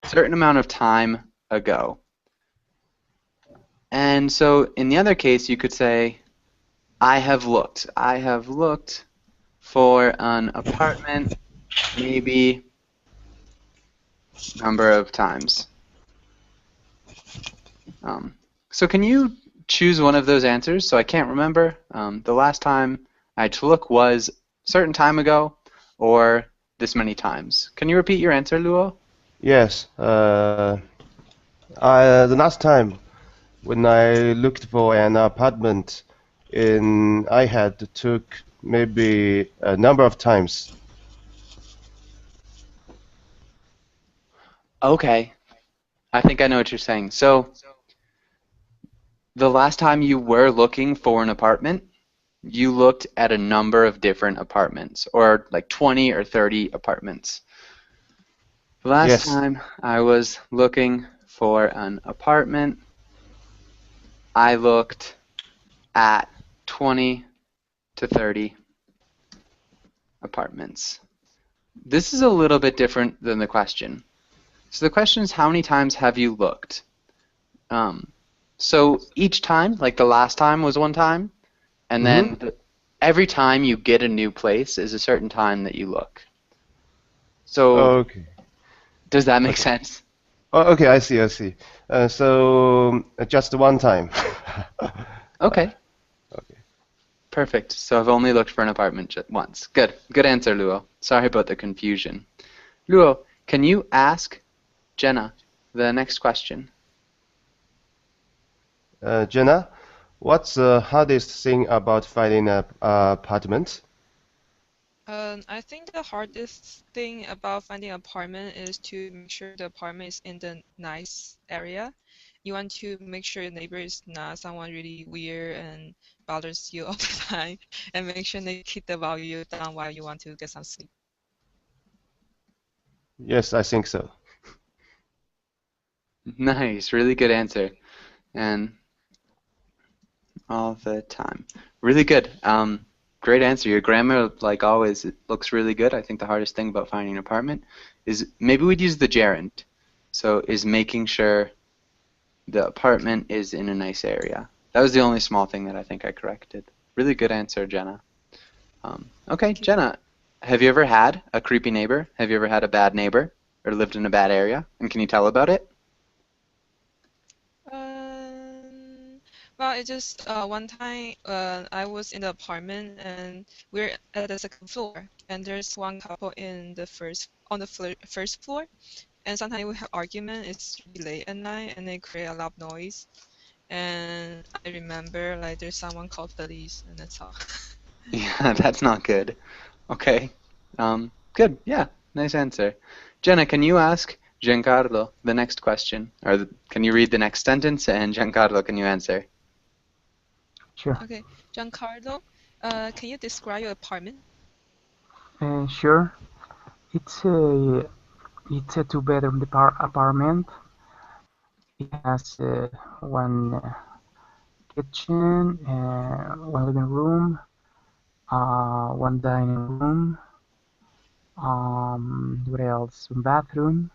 certain amount of time ago. And so in the other case, you could say, I have looked. I have looked for an apartment maybe number of times. Um, so can you choose one of those answers? So I can't remember. The last time I had to look was a certain time ago or this many times. Can you repeat your answer, Luo? Yes. The last time when I looked for an apartment, I had took maybe a number of times. Okay, I think I know what you're saying. So the last time you were looking for an apartment, you looked at a number of different apartments, or like 20 or 30 apartments. The last Yes. time I was looking for an apartment, I looked at 20 to 30 apartments. This is a little bit different than the question. So the question is, how many times have you looked? Um, so each time, like the last time was one time, and Mm-hmm. then every time you get a new place is a certain time that you look. So Okay. does that make Okay. sense? Oh, okay. I see. I see. Just one time. Okay, Okay. perfect. So I've only looked for an apartment once. Good. Good answer, Luo. Sorry about the confusion. Luo, can you ask Jenna the next question? Jenna, what's the hardest thing about finding an apartment? I think the hardest thing about finding an apartment is to make sure the apartment is in the nice area. You want to make sure your neighbor is not someone really weird and bothers you all the time, and make sure they keep the volume down while you want to get some sleep. Yes, I think so. Nice, really good answer. And all the time. Really good. Great answer. Your grammar, like always, it looks really good. I think the hardest thing about finding an apartment is maybe we'd use the gerund. So is making sure the apartment is in a nice area. That was the only small thing that I think I corrected. Really good answer, Jenna. Okay, Thank you. Jenna, have you ever had a creepy neighbor? Have you ever had a bad neighbor or lived in a bad area? And can you tell about it? Um, well, it just one time I was in the apartment and we're at the second floor, and there's one couple in the first floor, and sometimes we have argument. It's really late at night, and they create a lot of noise. And I remember like there's someone called police, and that's all. Yeah, that's not good. Okay. Good. Yeah, nice answer. Jenna, can you ask Giancarlo the next question? Or can you read the next sentence and Giancarlo, can you answer? Sure. Okay, Giancarlo, can you describe your apartment? Sure. It's a it's a two-bedroom apartment. It has one kitchen, one living room, one dining room. What else? One bathroom.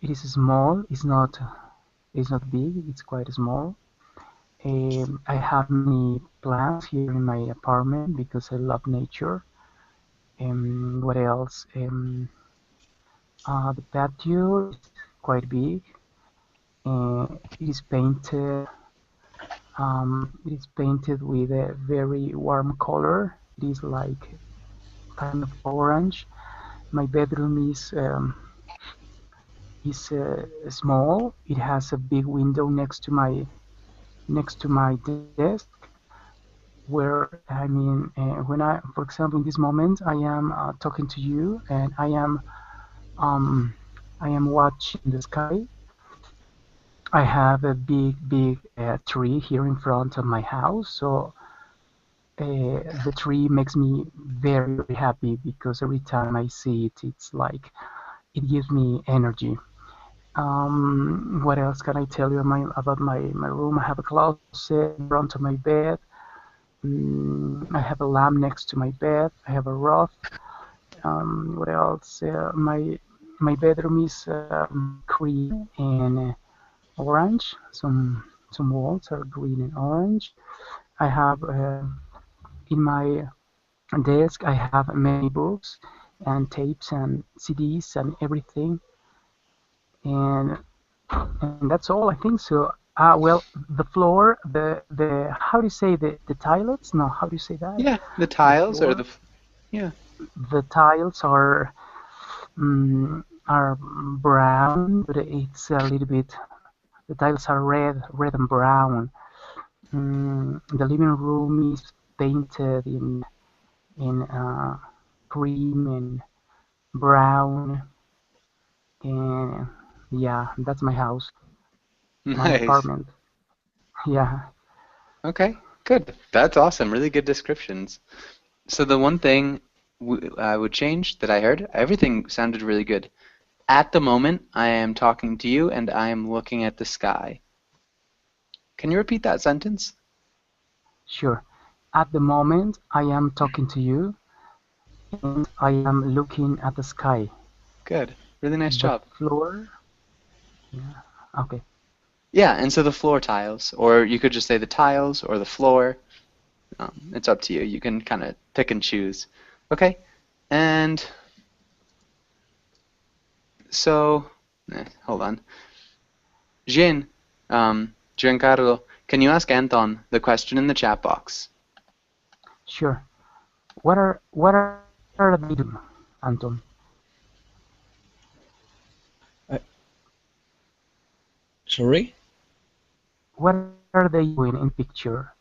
It is small. It's not big. It's quite small. I have many plants here in my apartment because I love nature. What else? The patio is quite big. It is painted. It is painted with a very warm color. It is like kind of orange. My bedroom is small. It has a big window next to my desk, where for example, in this moment, I am talking to you, and um, I am watching the sky. I have a big tree here in front of my house, so the tree makes me very happy because every time I see it, it's like it gives me energy. What else can I tell you about my room? I have a closet in front of my bed. I have a lamp next to my bed. I have a rug. What else? my bedroom is cream and orange. Some walls are green and orange. I have in my desk I have many books and tapes and CDs and everything, and and that's all I think so. Well, the floor, the how do you say the toilets? No, how do you say that? Yeah, the The tiles or floor, the yeah. the tiles are brown, but it's a little bit. The tiles are red and brown. The living room is painted in cream and brown, and yeah, that's my house, my Nice. apartment. Yeah, Okay, good. That's awesome. Really good descriptions. So the one thing I would change that I heard, everything sounded really good. At the moment, I am talking to you and I am looking at the sky. Can you repeat that sentence? sure. At the moment, I am talking to you, and I am looking at the sky. Good. Really nice The job. floor, yeah, okay, Yeah, and so the floor tiles, or you could just say the tiles or the floor. It's up to you. You can kind of pick and choose. Okay, and so, hold on. Jean, Giancarlo, can you ask Anton the question in the chat box? sure. What are they doing, Anton? Uh, Sorry? What are they doing in picture?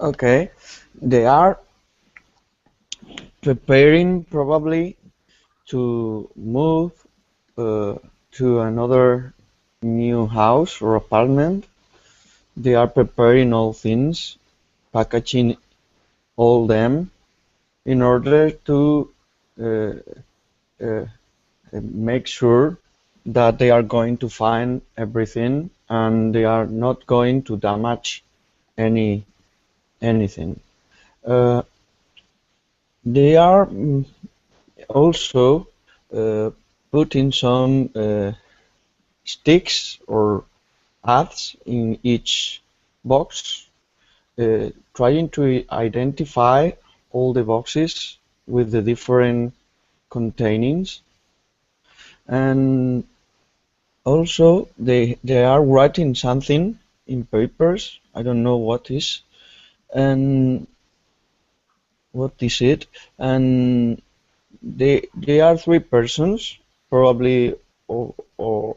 Okay. They are preparing probably to move uh, to another new house or apartment. They are preparing all things, packaging all them in order to uh, uh, make sure that they are going to find everything and they are not going to damage anything. Uh, they are also uh, putting some sticks or ads in each box, trying to identify all the boxes with the different containings, and also they are writing something in papers. I don't know what is and what is it, and they are three persons, probably or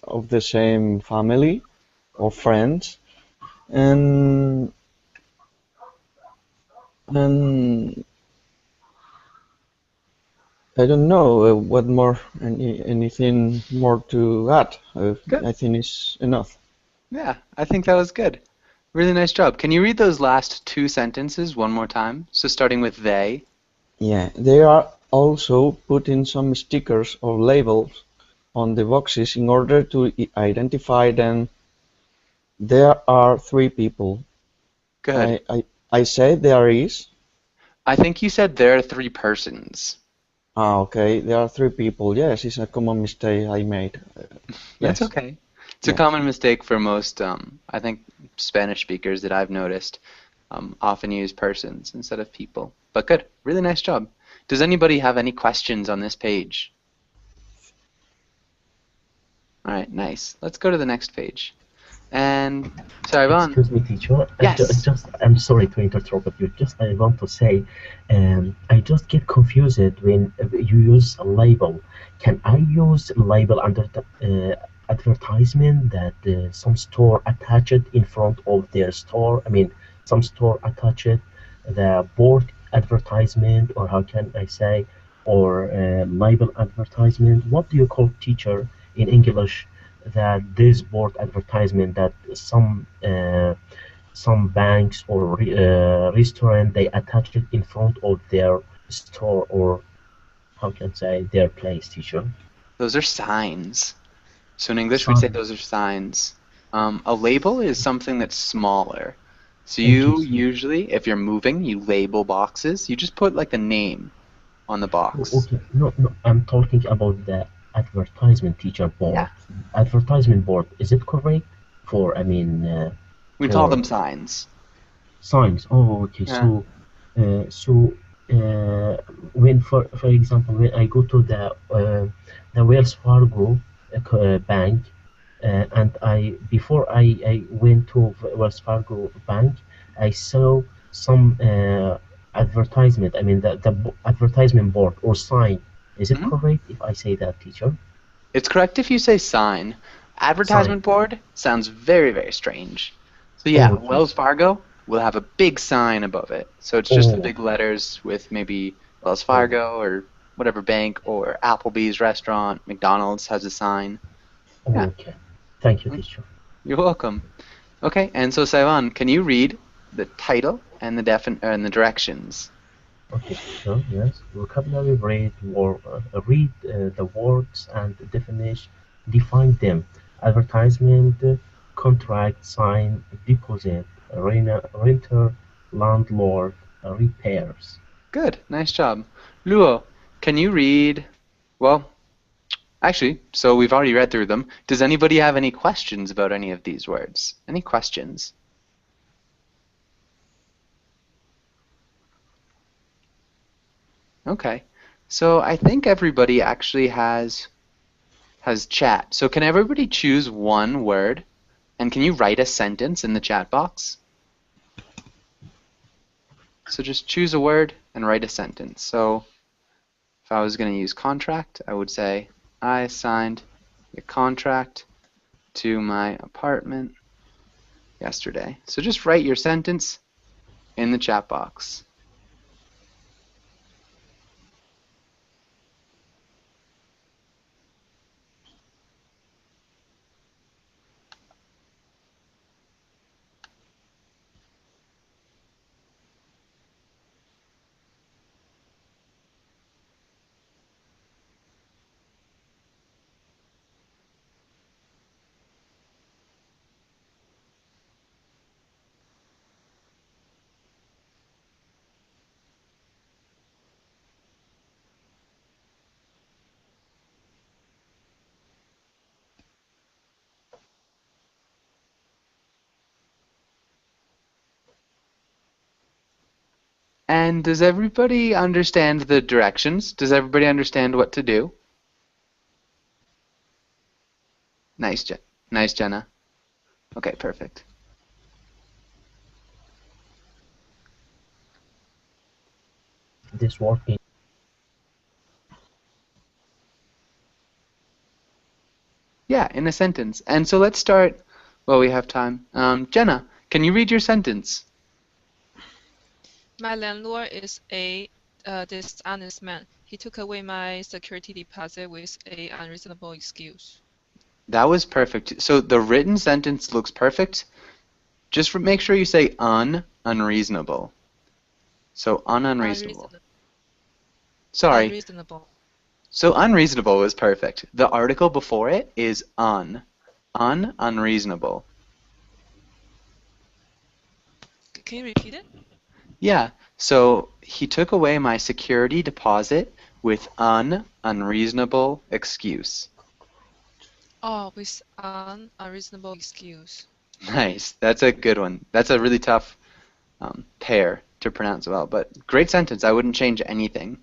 of the same family or friends, and and I don't know what more anything more to add. Good. I think it's enough. Yeah, I think that was good. Really nice job. Can you read those last two sentences one more time? So starting with they. Yeah, they are also putting some stickers or labels on the boxes in order to identify them. There are three people. Good. I say there is. I think you said there are three persons. Okay, there are three people. Yes, it's a common mistake I made. That's Yes, okay. It's a yeah. common mistake for most, I think, Spanish speakers that I've noticed often use persons instead of people. But good. Really nice job. Does anybody have any questions on this page? All right, nice. Let's go to the next page. And Sarvan. Excuse me, teacher. Yes. I'm sorry to interrupt you. Just I want to say, I just get confused when you use a label. Can I use label under the advertisement that some store attached in front of their store? I mean, some store attached the board advertisement, or how can I say, or label advertisement? What do you call, teacher, in English? That this board advertisement that some banks or restaurant they attach it in front of their store, or how can I say, their place, teacher. Those are signs. So in English, we'd say Sign. those are signs. A label is something that's smaller. So Thank you you so. usually, if you're moving, you label boxes. You just put like the name. on the box. Okay, no, no, I'm talking about the advertisement teacher board. Yeah. Advertisement board, is it correct for, We call for them signs. signs? Oh, okay. Yeah. So, when, for example, when I go to the Wells Fargo bank, and before I went to Wells Fargo bank, I saw some advertisement. I mean, the advertisement board or sign. Is it Mhm. correct if I say that, teacher? It's correct if you say sign. Sign. Advertisement board sounds very, very strange. So yeah, Oh, okay. Wells Fargo will have a big sign above it. So it's just the Oh, big letters with maybe Wells oh, Fargo or whatever bank or Applebee's restaurant, McDonald's has a sign. oh, Yeah, okay. Thank you, teacher. you're welcome. Okay, and so Saivan, can you read the title and the directions? Okay, teacher. Yes. Vocabulary read the words and define them. Advertisement, contract, sign, deposit, renter, landlord, repairs. Good, nice job. Luo, can you read, well, actually, so we've already read through them. Does anybody have any questions about any of these words? Any questions? Okay. So I think everybody actually has chat. So can everybody choose one word and can you write a sentence in the chat box? So just choose a word and write a sentence. So if I was going to use contract, I would say I signed a contract to my apartment yesterday. So just write your sentence in the chat box. And does everybody understand the directions? Does everybody understand what to do? Nice, nice, Jenna. Okay, perfect. This working. Yeah, in a sentence. And so let's start while we have time. Jenna, can you read your sentence? My landlord is a dishonest man. He took away my security deposit with a unreasonable excuse. That was perfect. So the written sentence looks perfect. Just make sure you say unreasonable. So unreasonable. Unreasonable. Sorry. Unreasonable. So unreasonable was perfect. The article before it is unreasonable. Can you repeat it? Yeah. So he took away my security deposit with unreasonable excuse. Oh, with an unreasonable excuse. Nice. That's a good one. That's a really tough pair to pronounce well, but great sentence. I wouldn't change anything.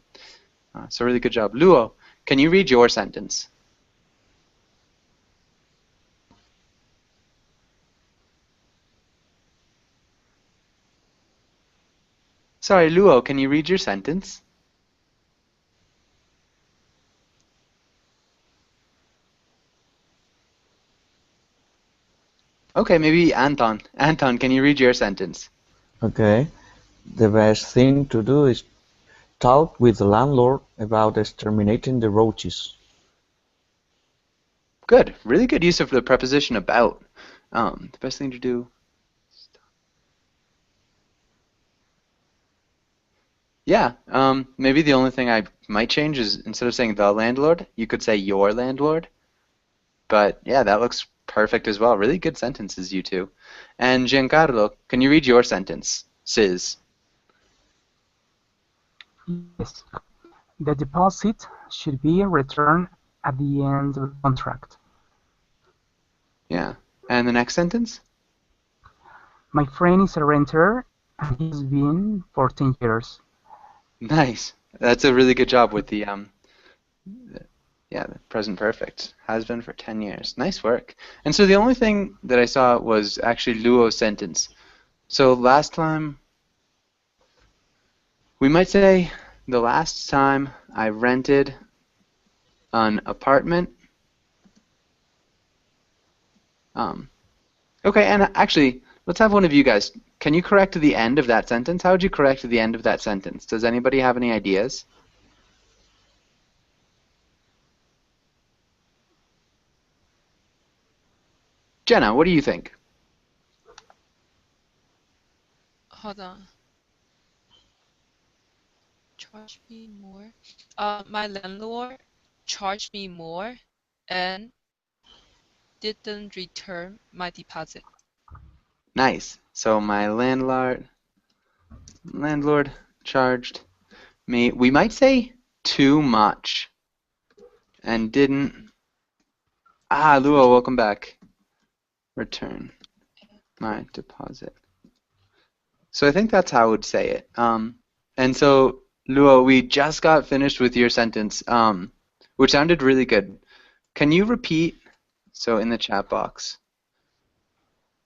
So really good job. Luo, can you read your sentence? Sorry, Luo, can you read your sentence? Okay, maybe Anton. Anton, can you read your sentence? Okay. The best thing to do is talk with the landlord about exterminating the roaches. Good. Really good use of the preposition about. The best thing to do. Yeah. Maybe the only thing I might change is instead of saying the landlord, you could say your landlord. But yeah, that looks perfect as well. Really good sentences, you two. And Giancarlo, can you read your sentence? Sis. Yes. The deposit should be returned at the end of the contract. Yeah. And the next sentence? My friend is a renter and he's been for 10 years. Nice. That's a really good job with the yeah, the present perfect. Has been for 10 years. Nice work. And so the only thing that I saw was actually Luo's sentence. So last time, we might say the last time I rented an apartment. Okay, and actually, let's have one of you guys. Can you correct the end of that sentence? How would you correct the end of that sentence? Does anybody have any ideas? Jenna, what do you think? Hold on. Charge me more. My landlord charged me more and didn't return my deposit. Nice. So my landlord charged me, we might say too much and didn't. Luo, welcome back. Return my deposit. So I think that's how I would say it. And so, Luo, we just got finished with your sentence, which sounded really good. Can you repeat? So in the chat box.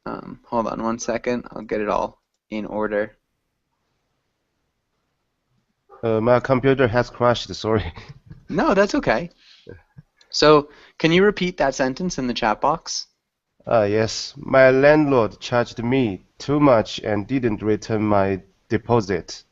Hold on one second. I'll get it all in order. My computer has crashed, sorry. No, that's okay. So can you repeat that sentence in the chat box? Yes, my landlord charged me too much and didn't return my deposit.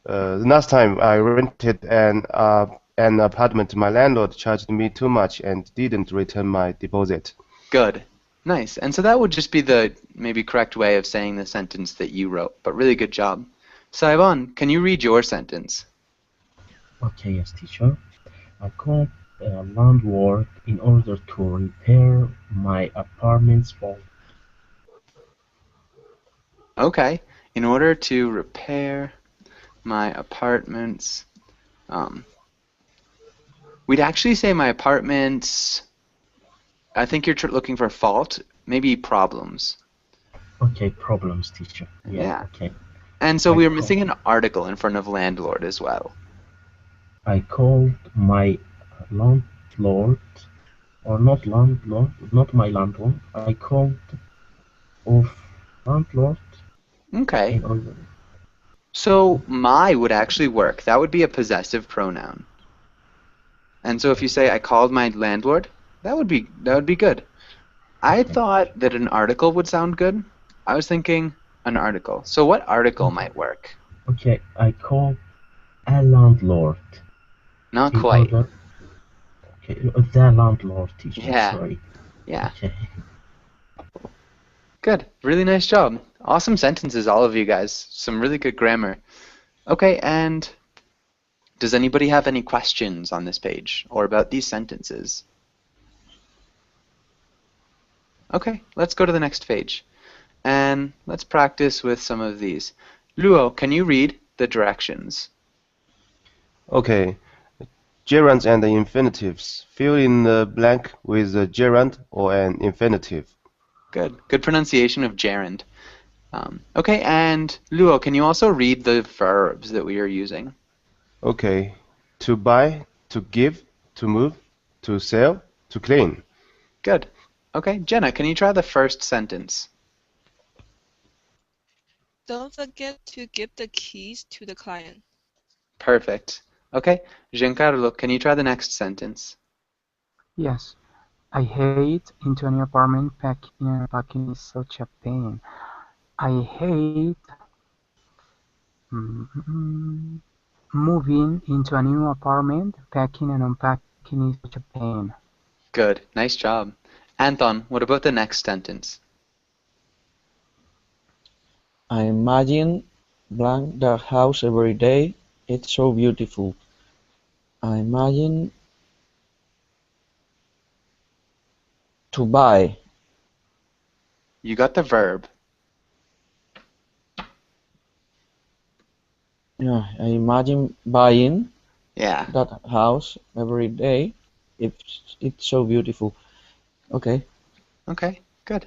The last time I rented an apartment, my landlord charged me too much and didn't return my deposit. Good. Nice. And so that would just be the maybe correct way of saying the sentence that you wrote, but really good job. Saivon, can you read your sentence? Okay, yes, teacher. I called a landlord in order to repair my apartment's fault. Okay. In order to repair my apartment's, we'd actually say my apartment's, I think you're looking for fault, maybe problems. Okay, problems, teacher. Yeah. Okay. And so I we were call- missing an article in front of landlord as well. I called my landlord, or not landlord, not my landlord. I called of landlord Okay. in order. So my would actually work. That would be a possessive pronoun. And so if you say I called my landlord, that would be good. I Okay. thought that an article would sound good. I was thinking an article. So what article might work? Okay, I called a landlord Not in quite. order. Okay, the landlord, teacher. Yeah. Sorry. Yeah. Okay. Good. Really nice job. Awesome sentences, all of you guys. Some really good grammar. Okay, and does anybody have any questions on this page or about these sentences? Okay, let's go to the next page. And let's practice with some of these. Luo, can you read the directions? Okay, gerunds and infinitives. Fill in the blank with a gerund or an infinitive. Good. Good pronunciation of gerund. Okay, and Luo, can you also read the verbs that we are using? Okay, to buy, to give, to move, to sell, to clean. Good. Okay, Jenna, can you try the first sentence? Don't forget to give the keys to the client. Perfect. Okay, Giancarlo, can you try the next sentence? Yes, I hate into a new apartment. Packing and unpacking is such a pain. I hate moving into a new apartment. Packing and unpacking is such a pain. Good. Nice job. Anton, what about the next sentence? I imagine blank their house every day. It's so beautiful. I imagine to buy. You got the verb. Yeah, I imagine buying Yeah. that house every day. It's so beautiful. Okay. Okay, good.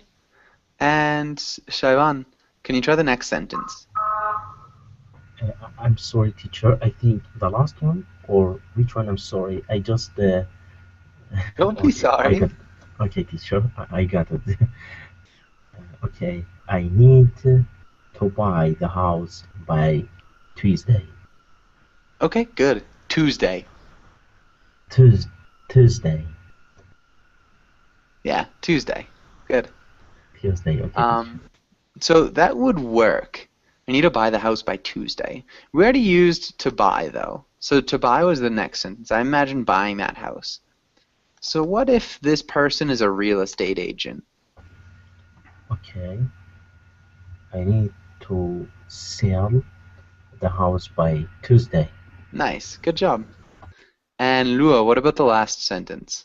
And Shaivan, can you try the next sentence? I'm sorry, teacher. I think the last one, or which one? I'm sorry. I just Don't be okay. I sorry. got. Okay, teacher. I got it. Okay. I need to buy the house by Tuesday. Okay, good. Tuesday. Tues Tuesday. Yeah, Tuesday. Good. Tuesday. Okay, teacher. Um, so that would work. I need to buy the house by Tuesday. We already used to buy though. So to buy was the next sentence. I imagine buying that house. So what if this person is a real estate agent? Okay. I need to sell the house by Tuesday. Nice. Good job. And Lua, what about the last sentence?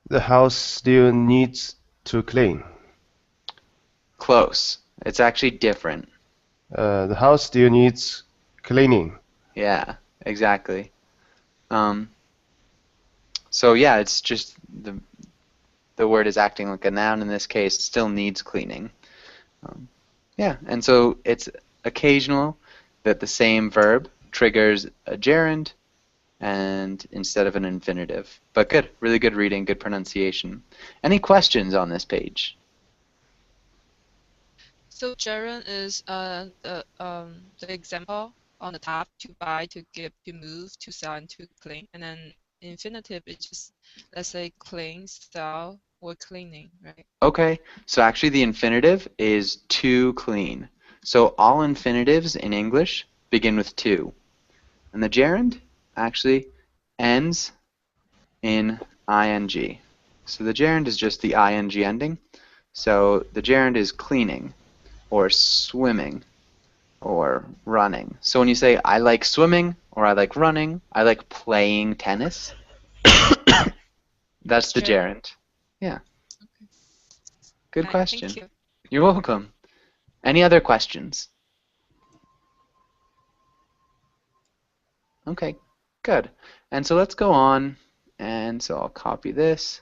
The house still needs to clean. Close. It's actually different. The house still needs cleaning. Yeah, exactly. Um, so yeah, it's just the word is acting like a noun in this case. Still needs cleaning. Um, yeah, and so it's occasional that the same verb triggers a gerund and instead of an infinitive. But good, really good reading, good pronunciation. Any questions on this page? So gerund is the example on the top: to buy, to give, to move, to sell, and to clean. And then infinitive is just, let's say, clean, sell, or cleaning, right? Okay, so actually the infinitive is to clean. So all infinitives in English begin with to. And the gerund actually ends in ing. So the gerund is just the ing ending. So the gerund is cleaning or swimming or running. So when you say I like swimming or I like running, I like playing tennis, that's That's the gerund. gerund. Yeah, Okay. good Thank question. you. You're welcome. Any other questions? Okay, good. And so let's go on. And so I'll copy this.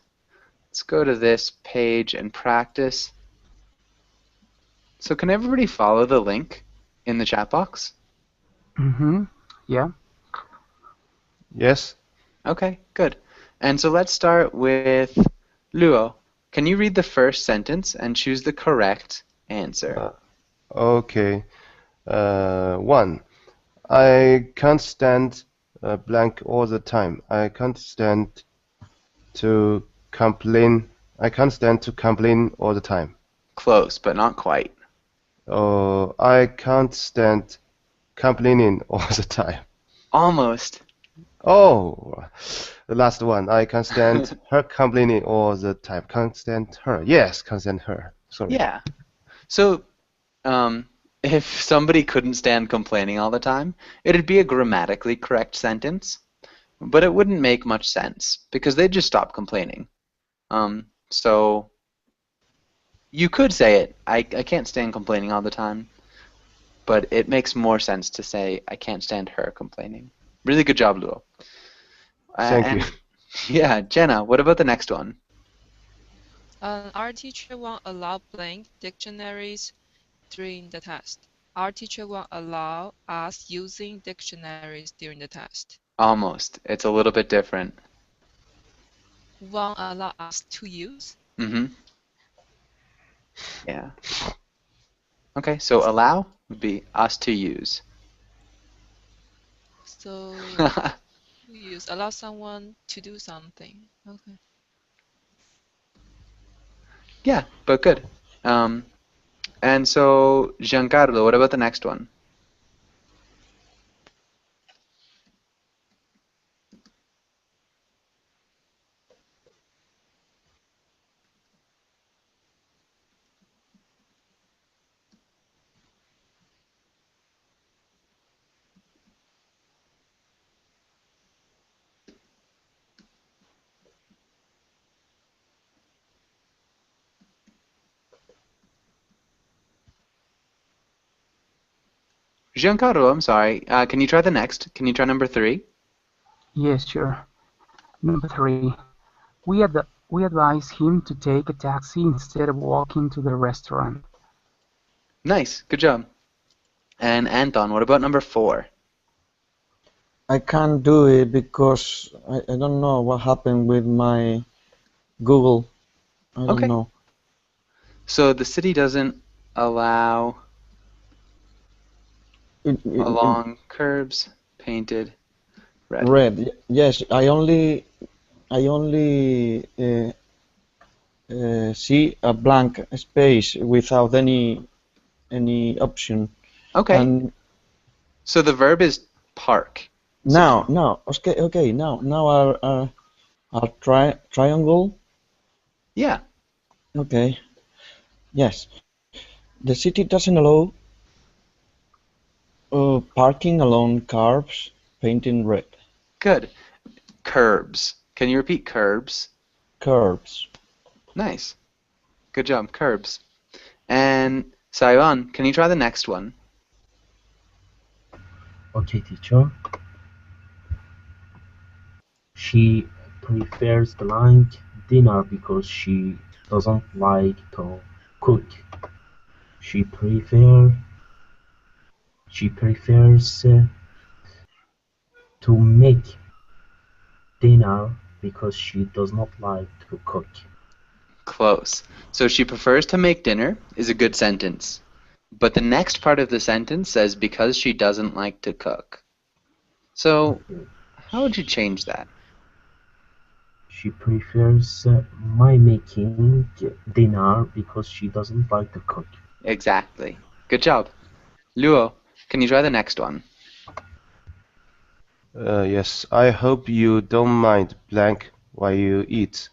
Let's go to this page and practice. So can everybody follow the link in the chat box? Mm-hmm. Yeah. Yes? Okay, good. And so let's start with Luo. Can you read the first sentence and choose the correct answer? Uh, okay. 1. I can't stand blank all the time. I can't stand to complain. I can't stand to complain all the time. Close, but not quite. Oh, I can't stand complaining all the time. Almost. Oh, the last one. I can't stand her complaining all the time. Can't stand her. Yes, can't stand her. Sorry. Yeah. So, if somebody couldn't stand complaining all the time, it'd be a grammatically correct sentence, but it wouldn't make much sense because they'd just stop complaining. So you could say it, I can't stand complaining all the time, but it makes more sense to say I can't stand her complaining. Really good job, Luo. Thank you. And yeah, Jenna, what about the next one? Our teacher won't allow blank dictionaries during the test. Our teacher won't allow us using dictionaries during the test. Almost. It's a little bit different. Won't allow us to use. Mm-hmm. Yeah. Okay, so allow would be us to use. So we use allow someone to do something. Okay. Yeah, but good. Um, and so Giancarlo, what about the next one? Giancarlo, I'm sorry. Can you try the next? Can you try number 3? Yes, sure. Number 3. We advise him to take a taxi instead of walking to the restaurant. Nice. Good job. And Anton, what about number 4? I can't do it because I don't know what happened with my Google. I don't Okay. know. So the city doesn't allow along curbs painted red. Red. Yes, I only see a blank space without any option. Okay. And So the verb is park. now, okay, now our triangle. Yeah. Okay, yes, the city doesn't allow parking along curbs painted red. Good. Curbs. Can you repeat curbs? Curbs. Nice. Good job. Curbs. And Saivan, can you try the next one? Okay, teacher. She prefers blank dinner because she doesn't like to cook. She prefers to make dinner because she does not like to cook. Close. So she prefers to make dinner is a good sentence. But the next part of the sentence says because she doesn't like to cook. So how would you change that? She prefers my making dinner because she doesn't like to cook. Exactly. Good job. Luo, can you try the next one? Yes, I hope you don't mind blank while you eat.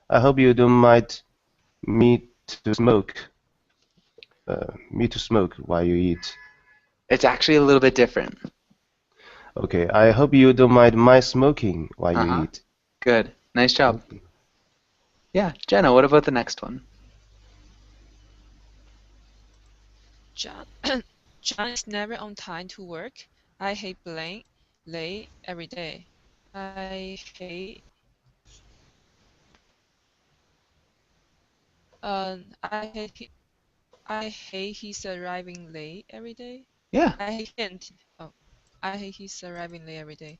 I hope you don't mind me to smoke. Me to smoke while you eat. It's actually a little bit different. Okay, I hope you don't mind my smoking while you Uh-huh. eat. Good. Nice job. Yeah, Jenna, what about the next one? John, John is never on time to work. I hate being late every day. I hate I hate he's arriving late every day. Yeah. I hate him. Oh, I hate he's arriving late every day.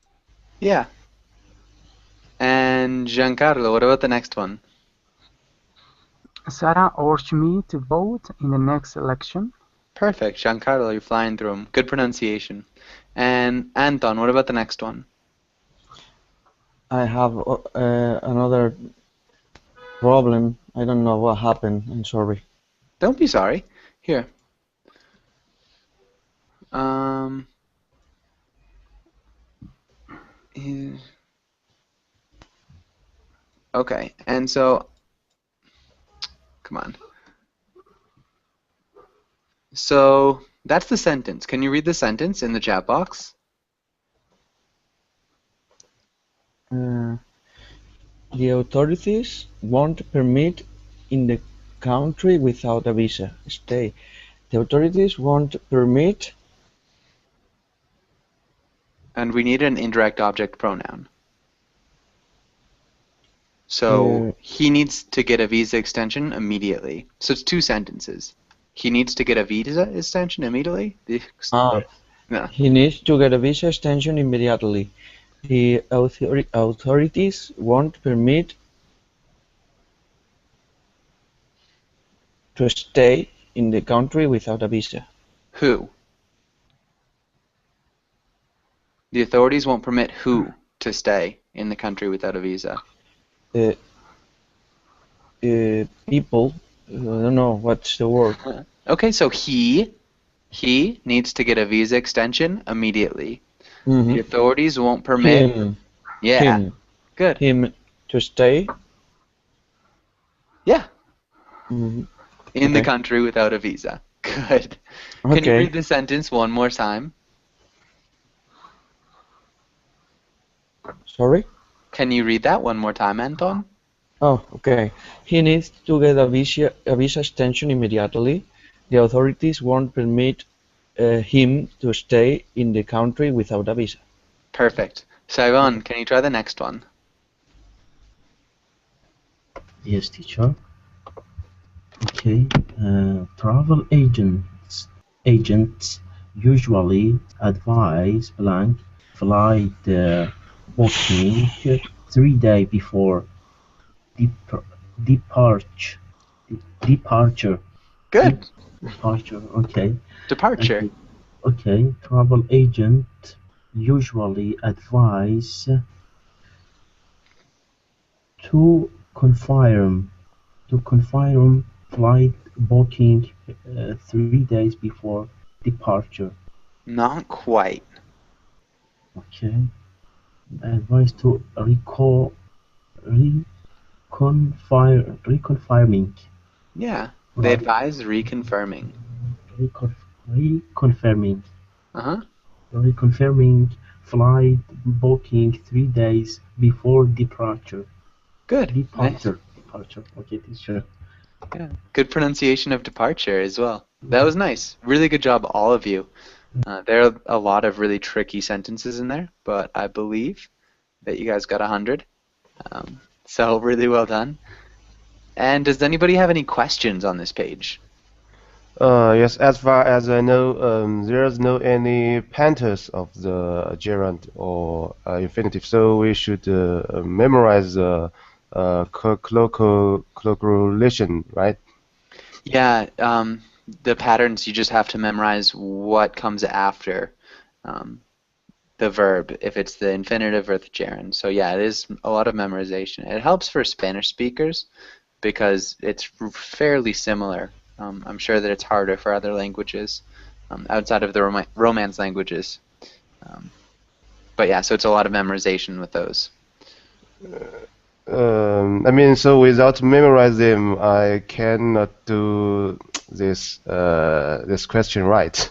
Yeah. And Giancarlo, what about the next one? Sarah urged me to vote in the next election. Perfect. Giancarlo, you're flying through them. Good pronunciation. And Anton, what about the next one? I have another problem. I don't know what happened. I'm sorry. Don't be sorry. Here. Um. eh, Okay. And so, come on. So that's the sentence. Can you read the sentence in the chat box? Uh, the authorities won't permit in the country without a visa. Stay. The authorities won't permit. And we need an indirect object pronoun. So he needs to get a visa extension immediately. So it's 2 sentences. He needs to get a visa extension immediately. No. He needs to get a visa extension immediately. The authorities won't permit to stay in the country without a visa. Who? The authorities won't permit who to stay in the country without a visa? People, I don't know what's the word. Okay, so he needs to get a visa extension immediately. Mm-hmm. The authorities won't permit Him. Yeah. Him. Good. Him to stay. Yeah. Mm-hmm. In the Okay. country without a visa. Good. Can you Okay. read the sentence one more time? Sorry? Can you read that one more time, Anton? Oh, okay. He needs to get a visa extension immediately. The authorities won't permit him to stay in the country without a visa. Perfect. Saigon, can you try the next one? Yes, teacher. Okay. Travel agents usually advise blank flight booking 3 days before dep- departure. Departure. Good. Departure. Okay. Departure. Okay. Okay. Travel agent usually advise to confirm flight booking 3 days before departure. Not quite. Okay. Advice to reconfirming Yeah. They flight advise reconfirming. recon, reconfirming Uh-huh. reconfirming flight booking 3 days before departure. Good. Nice. Departure. Okay, teacher. Yeah. Good pronunciation of departure as well. That was nice. Really good job, all of you. There are a lot of really tricky sentences in there, but I believe that you guys got 100. So really well done. And does anybody have any questions on this page? Yes, as far as I know, there's no any pantas of the gerund or infinitive, so we should memorize the collocation, right? Yeah, the patterns, you just have to memorize what comes after um, the verb, if it's the infinitive or the gerund. So yeah, it is a lot of memorization. It helps for Spanish speakers because it's fairly similar. I'm sure that it's harder for other languages outside of the Romance languages. Um, but yeah, so it's a lot of memorization with those. I mean, so without memorize them, I cannot do this question right.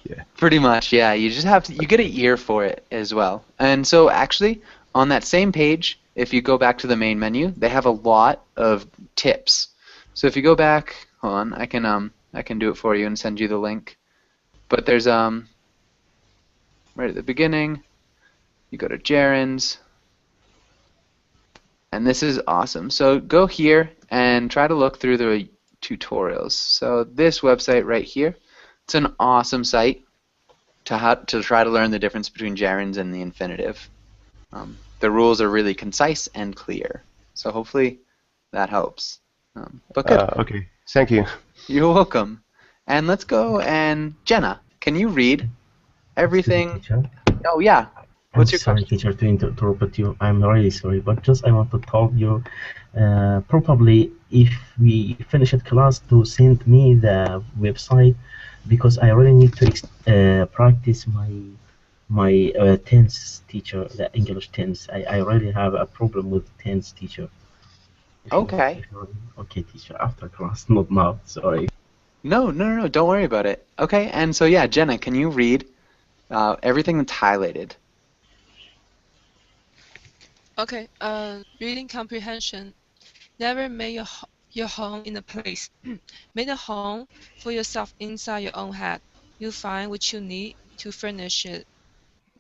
Yeah. Pretty much, yeah. You just have to, you get an ear for it as well. And so actually, on that same page, if you go back to the main menu, they have a lot of tips. So if you go back, hold on, I can do it for you and send you the link. But there's right at the beginning, you go to gerunds, and this is awesome. So go here and try to look through the tutorials. So this website right here, it's an awesome site to try to learn the difference between gerunds and the infinitive. The rules are really concise and clear. So hopefully that helps. But good. Okay. Thank you. You're welcome. And let's go and Jenna, can you read Excuse me, everything? teacher. Oh yeah. I'm What's your sorry, question? teacher, to interrupt you. I'm really sorry, but just I want to tell you, probably if we finish at class, to send me the website because I really need to practice my tense teacher, the English tense. I really have a problem with tense teacher. Okay. Okay, teacher, after class, not now. Sorry. No. Don't worry about it. Okay. And so yeah, Jenna, can you read everything that's highlighted? Okay. Reading comprehension. Never make your home in a place. Make a home for yourself inside your own head. You find what you need to furnish it.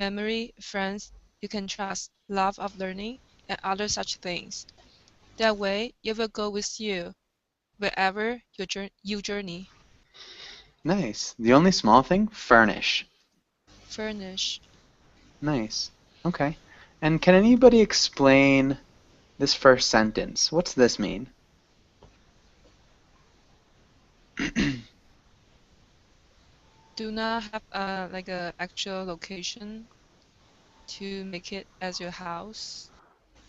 Memory, friends you can trust, love of learning, and other such things. That way, it will go with you wherever you journey. Nice. The only small thing, furnish. Furnish. Nice. Okay. And can anybody explain this first sentence? What's this mean? Do not have like a actual location to make it as your house.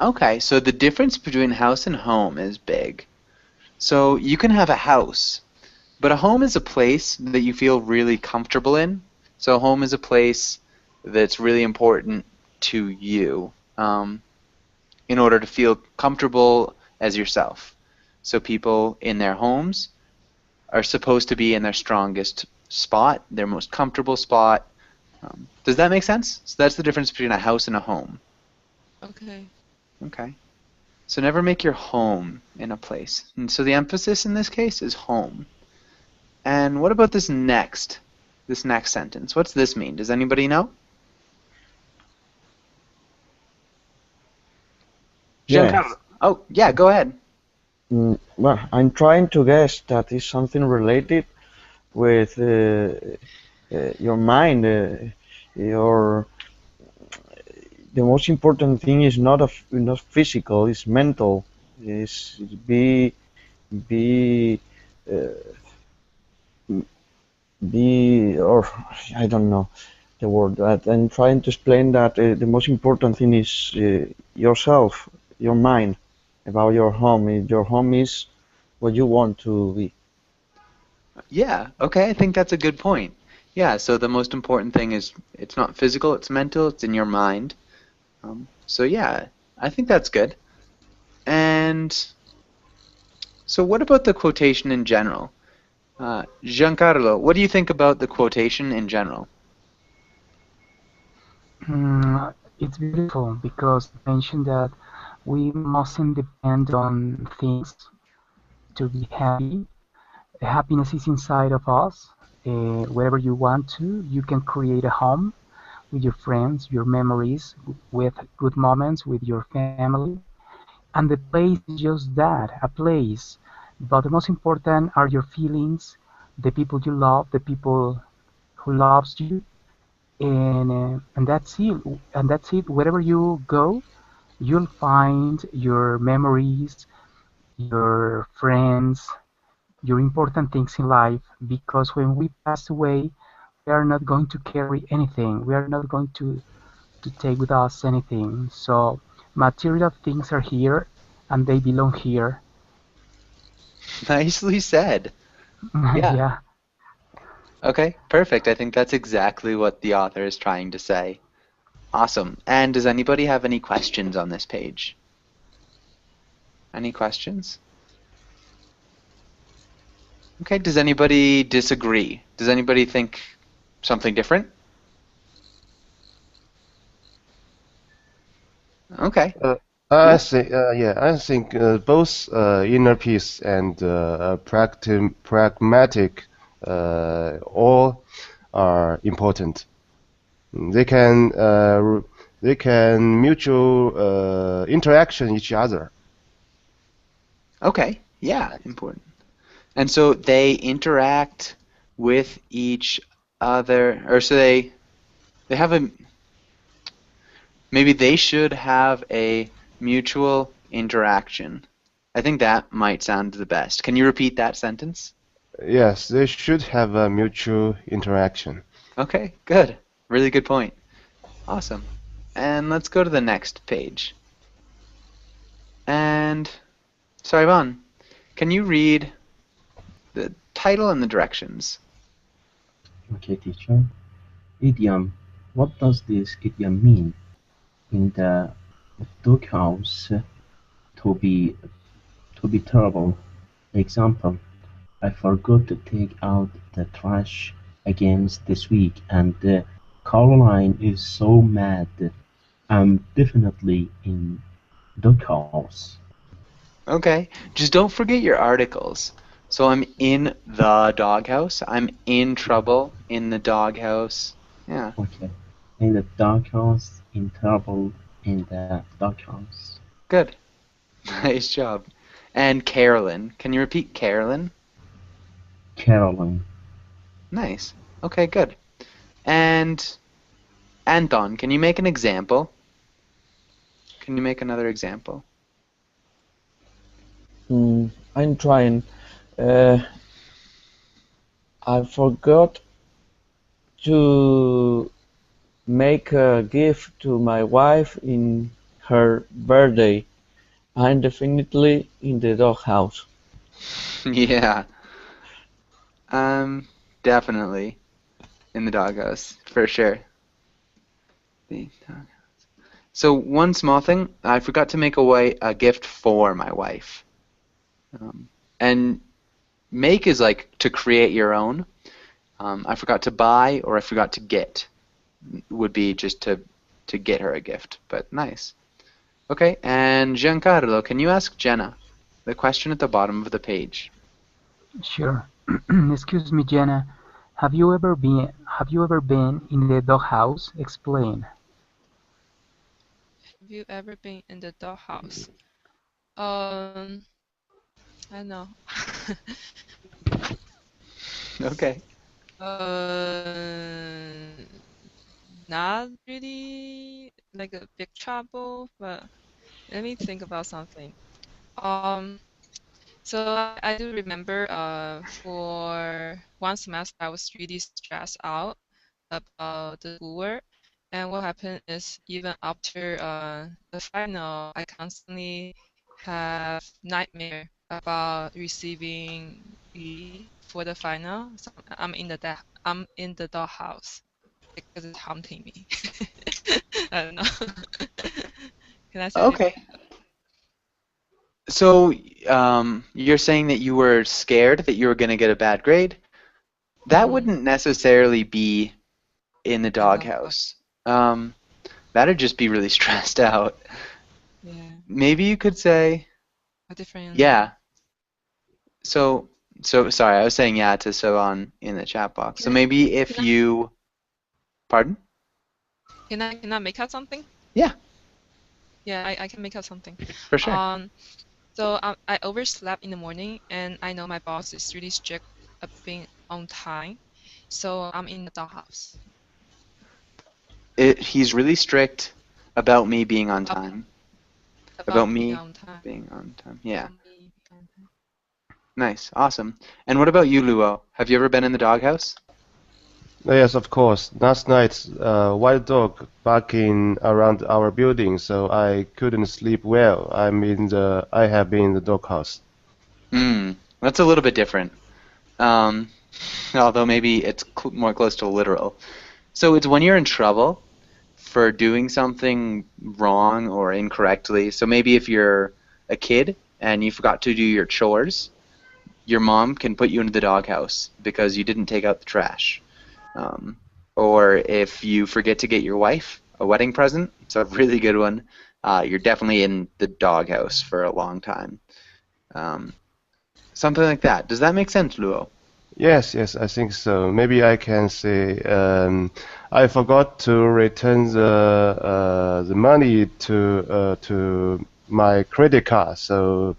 Okay, so the difference between house and home is big. So you can have a house, but a home is a place that you feel really comfortable in. So a home is a place that's really important to you in order to feel comfortable as yourself. So people in their homes are supposed to be in their strongest spot, their most comfortable spot. Does that make sense? So that's the difference between a house and a home. Okay. Okay. So never make your home in a place. And so the emphasis in this case is home. And what about this next? this next sentence? What's this mean? Does anybody know? Giancarlo. Yes. Oh, yeah, go ahead. Well, I'm trying to guess that is something related with your mind. Your The most important thing is not physical, it's mental. Is be uh, or I don't know the word. But I'm trying to explain that the most important thing is yourself, your mind, about your home. Your home is what you want to be. Yeah, okay, I think that's a good point. Yeah, so the most important thing is it's not physical, it's mental, it's in your mind. So yeah, I think that's good. And so what about the quotation in general? Giancarlo, what do you think about the quotation in general? It's beautiful because it mentioned that we mustn't depend on things to be happy. Happiness is inside of us. Wherever you want to, you can create a home with your friends, your memories, with good moments with your family. And the place is just that, a place. But the most important are your feelings, the people you love, the people who loves you, and that's it. And that's it. Wherever you go, you'll find your memories, your friends, your important things in life. Because when we pass away, we are not going to carry anything. We are not going to take with us anything. So material things are here, and they belong here. Nicely said. Yeah. Yeah, Okay, perfect. I think that's exactly what the author is trying to say. Awesome. And does anybody have any questions on this page? Any questions? Okay, does anybody disagree? Does anybody think something different? Okay. Uh, Yeah. I think both inner peace and pragmatic all are important. They can mutual interaction each other. Okay. Yeah, important. And so they interact with each other, or so they have a maybe they should have a mutual interaction. I think that might sound the best. Can you repeat that sentence? Yes, they should have a mutual interaction. Okay, good. Really good point. Awesome. And let's go to the next page. And Sarvan, can you read the title and the directions? Okay, teacher. Idiom. What does this idiom mean? In the doghouse, to be to be terrible. Example: I forgot to take out the trash again this week, and Caroline is so mad. I'm definitely in doghouse. Okay, just don't forget your articles. So I'm in the doghouse. I'm in trouble in the doghouse. Yeah, Okay. In the doghouse, in trouble in the doghouse. good. Nice job. And Carolyn, can you repeat Carolyn? Caroline. Nice. Okay, good. And Anton, can you make an example? Can you make another example? I'm trying. Uh, I forgot to make a gift to my wife in her birthday. I'm definitely in the doghouse. Yeah, definitely in the doghouse for sure. The dog- So one small thing, I forgot to make a gift for my wife. And make is like to create your own. I forgot to buy or I forgot to get would be just to get her a gift. But nice. Okay, and Giancarlo, can you ask Jenna the question at the bottom of the page? sure. Excuse me, Jenna. Have you ever been in the doghouse? Explain. Have you ever been in the doghouse? Um, I don't know. Okay. Not really like a big trouble, but let me think about something. Um, so I do remember for one semester I was really stressed out about the schoolwork, and what happened is even after the final, I constantly have nightmare about receiving E for the final. So I'm in the dollhouse because it's haunting me. I don't know. Can I say this? Okay. So, you're saying that you were scared that you were going to get a bad grade? That Mm-hmm. wouldn't necessarily be in the In the dollhouse. doghouse. That'd just be really stressed out. Yeah, Maybe you could say, a different. yeah. So, so sorry, I was saying yeah to Sohan in the chat box. So Can I, maybe if can I, you, pardon? can I make out something? Yeah, Yeah, I can make out something. for sure. So I overslept in the morning, and I know my boss is really strict about being on time. So I'm in the dollhouse. He's really strict about me being on Ab- time. About About being me on time. being on time. Yeah. About me being on time. Nice. Awesome. And what about you, Luo? Have you ever been in the doghouse? Yes, of course. Last night, wild dog barking around our building, so I couldn't sleep well. I have been in the doghouse. That's a little bit different. Um, although maybe it's more close to literal. So it's when you're in trouble for doing something wrong or incorrectly. So maybe if you're a kid and you forgot to do your chores, your mom can put you into the doghouse because you didn't take out the trash. Um, or if you forget to get your wife a wedding present, it's a really good one. You're definitely in the doghouse for a long time. Um, something like that. Does that make sense, Luo? Yes, yes, I think so. Maybe I can say I forgot to return the money to my credit card, so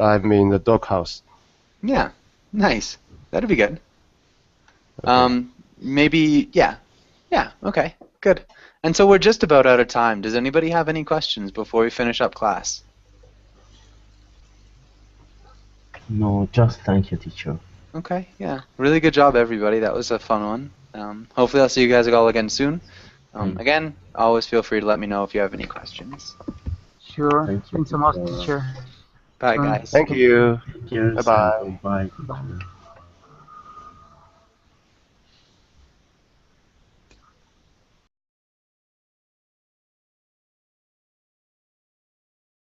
I'm in the doghouse. Yeah, nice. That'd be good. Okay. Maybe, yeah. Yeah, okay, good. And so we're just about out of time. Does anybody have any questions before we finish up class? No, just thank you, teacher. Okay, yeah. Really good job, everybody. That was a fun one. Hopefully I'll see you guys all again soon. Thank, Again, always feel free to let me know if you have any questions. Sure. thank you, Thanks so much, teacher. teacher. Bye, Soon. guys. Thank you. Cheers and Bye-bye. goodbye, Bye. teacher.